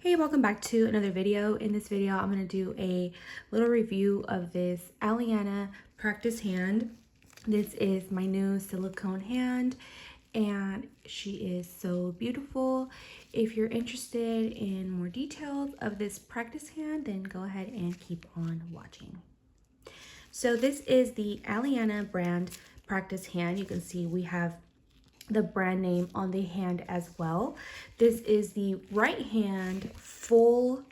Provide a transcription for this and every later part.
Hey, welcome back to another video. In this video, I'm going to do a little review of this Aleana Practice Hand. This is my new silicone hand and she is so beautiful. If you're interested in more details of this practice hand, then go ahead and keep on watching. So this is the Aleana brand practice hand. You can see we have the brand name on the hand as well. This is the right hand full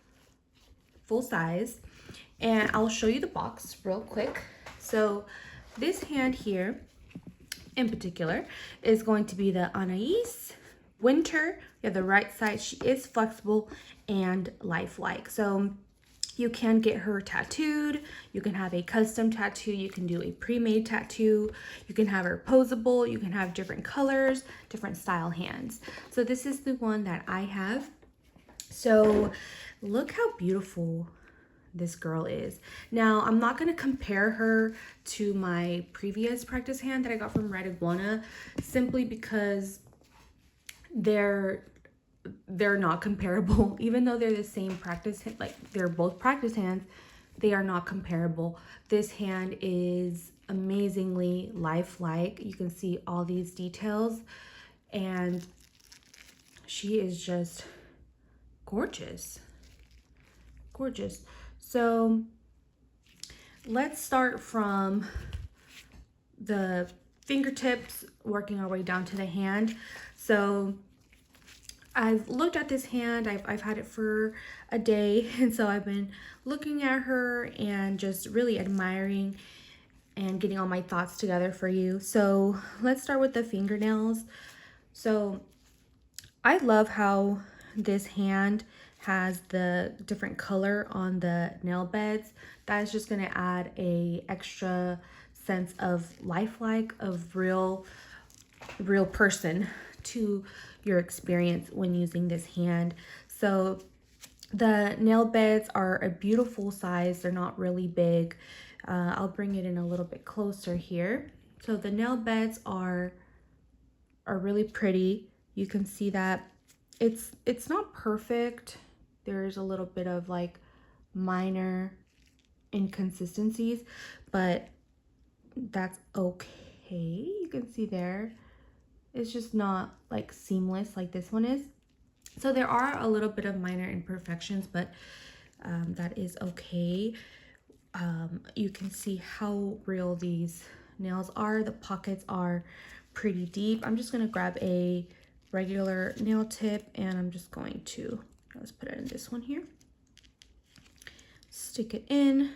size, and I'll show you the box real quick. So this hand here in particular is going to be the Anais Winter. You have the right side. She is flexible and lifelike. So you can get her tattooed, you can have a custom tattoo, you can do a pre-made tattoo, you can have her posable, you can have different colors, different style hands. So this is the one that I have. So look how beautiful this girl is. Now, I'm not going to compare her to my previous practice hand that I got from Red Iguana, simply because they're not comparable. Even though they're the same practice, like they're both practice hands, they are not comparable. This hand is amazingly lifelike. You can see all these details and she is just gorgeous. So let's start from the fingertips, working our way down to the hand. So I've looked at this hand, I've had it for a day, and so I've been looking at her and just really admiring and getting all my thoughts together for you. So let's start with the fingernails. So I love how this hand has the different color on the nail beds. That is just going to add a extra sense of lifelike, of real person to your experience when using this hand. So the nail beds are a beautiful size. They're not really big. I'll bring it in a little bit closer here. So the nail beds are really pretty. You can see that it's not perfect. There's a little bit of like minor inconsistencies, but that's okay. You can see there. It's just not like seamless like this one is. So there are a little bit of minor imperfections, but that is okay. You can see how real these nails are. The pockets are pretty deep. I'm just going to grab a regular nail tip and I'm just going to, let's put it in this one here. Stick it in.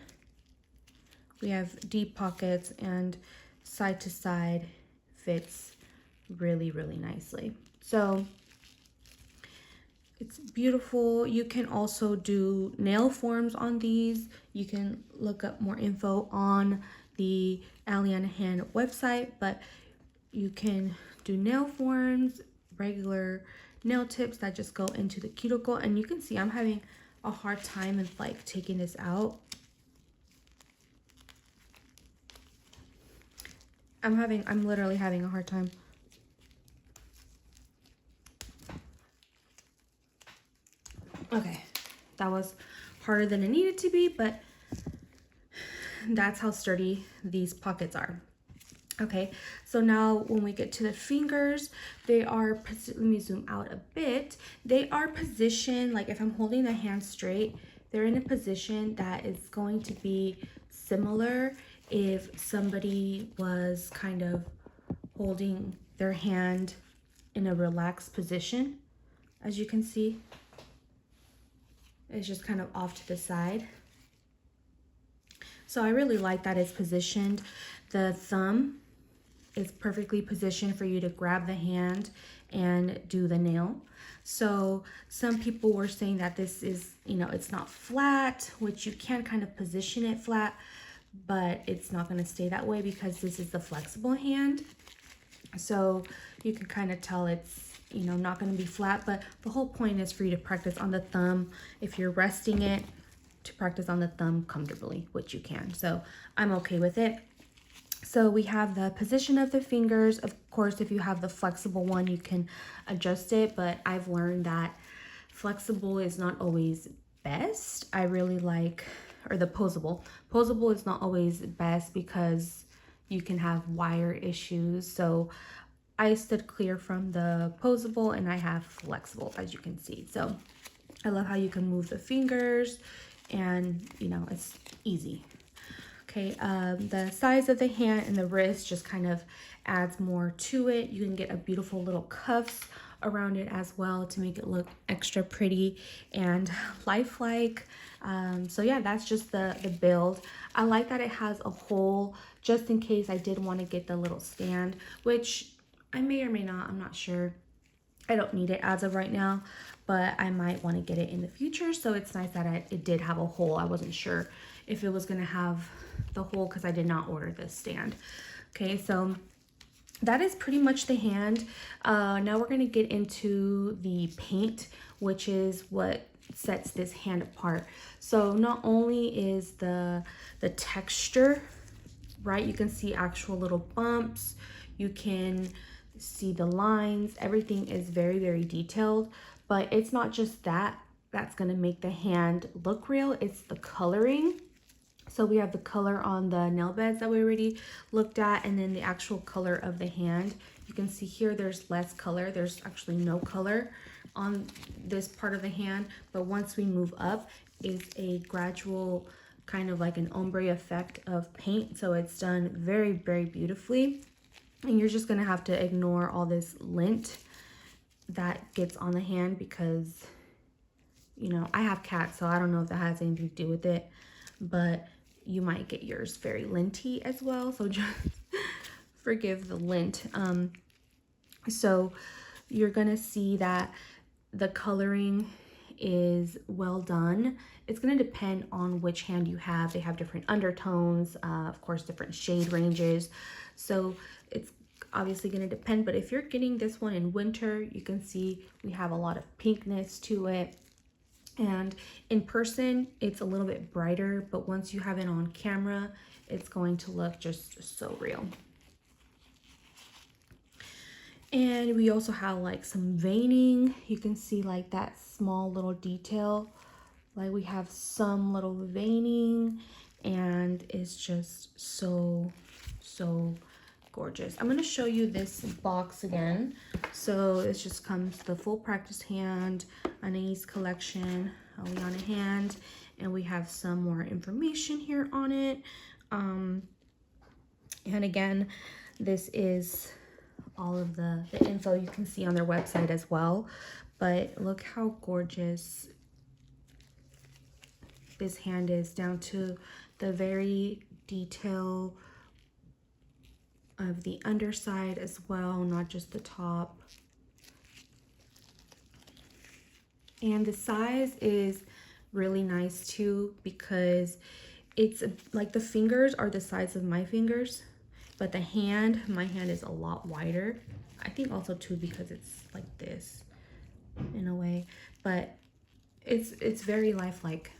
We have deep pockets and side to side fits really nicely. So it's beautiful. You can also do nail forms on these. You can look up more info on the Aleana Hand website, but you can do nail forms, regular nail tips that just go into the cuticle. And you can see I'm having a hard time with like taking this out. I'm literally having a hard time. Okay, that was harder than it needed to be, but that's how sturdy these pockets are. Okay, so now when we get to the fingers, they are, let me zoom out a bit. They are positioned, like if I'm holding the hand straight, they're in a position that is going to be similar if somebody was kind of holding their hand in a relaxed position. As you can see, it's just kind of off to the side. So I really like that it's positioned. The thumb is perfectly positioned for you to grab the hand and do the nail. So some people were saying that this is, you know, it's not flat, which you can kind of position it flat, but it's not going to stay that way because this is the flexible hand. So you can kind of tell it's, you know, not going to be flat, but the whole point is for you to practice on the thumb. If you're resting it, to practice on the thumb comfortably, which you can. So I'm okay with it. So we have the position of the fingers. Of course, if you have the flexible one, you can adjust it, but I've learned that flexible is not always best. I really like, or the posable. Posable is not always best because you can have wire issues. So I stood clear from the posable and I have flexible, as you can see. So I love how you can move the fingers and, you know, it's easy. Okay, the size of the hand and the wrist just kind of adds more to it. You can get a beautiful little cuffs around it as well to make it look extra pretty and lifelike. So yeah, that's just the build. I like that it has a hole just in case I did want to get the little stand, which I may or may not, I'm not sure. I don't need it as of right now, but I might want to get it in the future. So it's nice that it did have a hole. I wasn't sure if it was going to have the hole because I did not order this stand. Okay, so that is pretty much the hand. Now we're going to get into the paint, which is what sets this hand apart. So not only is the texture, right? You can see actual little bumps. You can see the lines. Everything is very, very detailed, but it's not just that that's going to make the hand look real. It's the coloring. So we have the color on the nail beds that we already looked at, and then the actual color of the hand. You can see here there's less color. There's actually no color on this part of the hand, but once we move up is a gradual kind of like an ombre effect of paint. So it's done very, very beautifully. And you're just gonna have to ignore all this lint that gets on the hand because, you know, I have cats, so I don't know if that has anything to do with it, but you might get yours very linty as well. So just forgive the lint. So you're gonna see that the coloring is well done. It's going to depend on which hand you have. They have different undertones, of course, different shade ranges. So it's obviously going to depend. But if you're getting this one in winter, you can see we have a lot of pinkness to it. And in person, it's a little bit brighter. But once you have it on camera, it's going to look just so real. And we also have like some veining. You can see like that small little detail. Like we have some little veining and it's just so gorgeous. I'm going to show you this box again. So this just comes the full practice hand, Anaïs collection, Aleana hand, and we have some more information here on it. And again, this is all of the info you can see on their website as well. But look how gorgeous this hand is, down to the very detail of the underside as well, not just the top. And the size is really nice too, because it's like the fingers are the size of my fingers, but the hand, my hand is a lot wider. I think also too because it's like this in a way, but it's very lifelike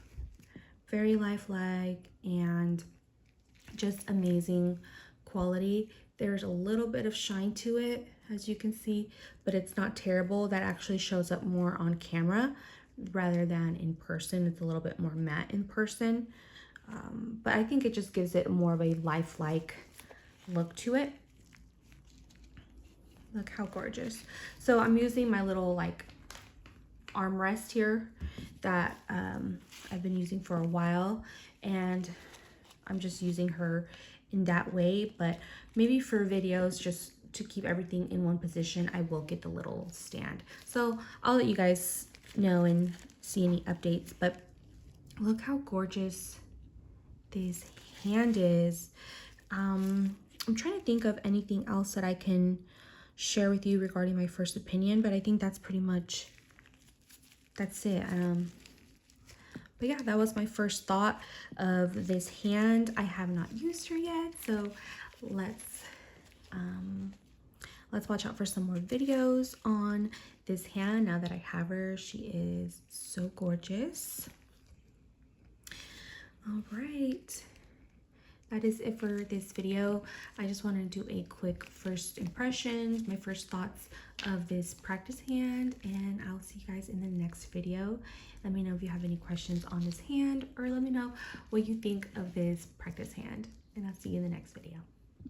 and just amazing quality. There's a little bit of shine to it, as you can see, but it's not terrible. That actually shows up more on camera rather than in person. It's a little bit more matte in person, but I think it just gives it more of a lifelike look to it. Look how gorgeous. So I'm using my little like armrest here that I've been using for a while, and I'm just using her in that way. But maybe for videos, just to keep everything in one position, I will get the little stand. So I'll let you guys know and see any updates. But look how gorgeous this hand is. I'm trying to think of anything else that I can share with you regarding my first opinion, but I think that's pretty much, that's it. But yeah, that was my first thought of this hand. I have not used her yet, so let's watch out for some more videos on this hand. Now that I have her, she is so gorgeous. All right, that is it for this video. I just want to do a quick first impressions, my first thoughts of this practice hand, and I'll see you guys in the next video. Let me know if you have any questions on this hand, or let me know what you think of this practice hand, and I'll see you in the next video.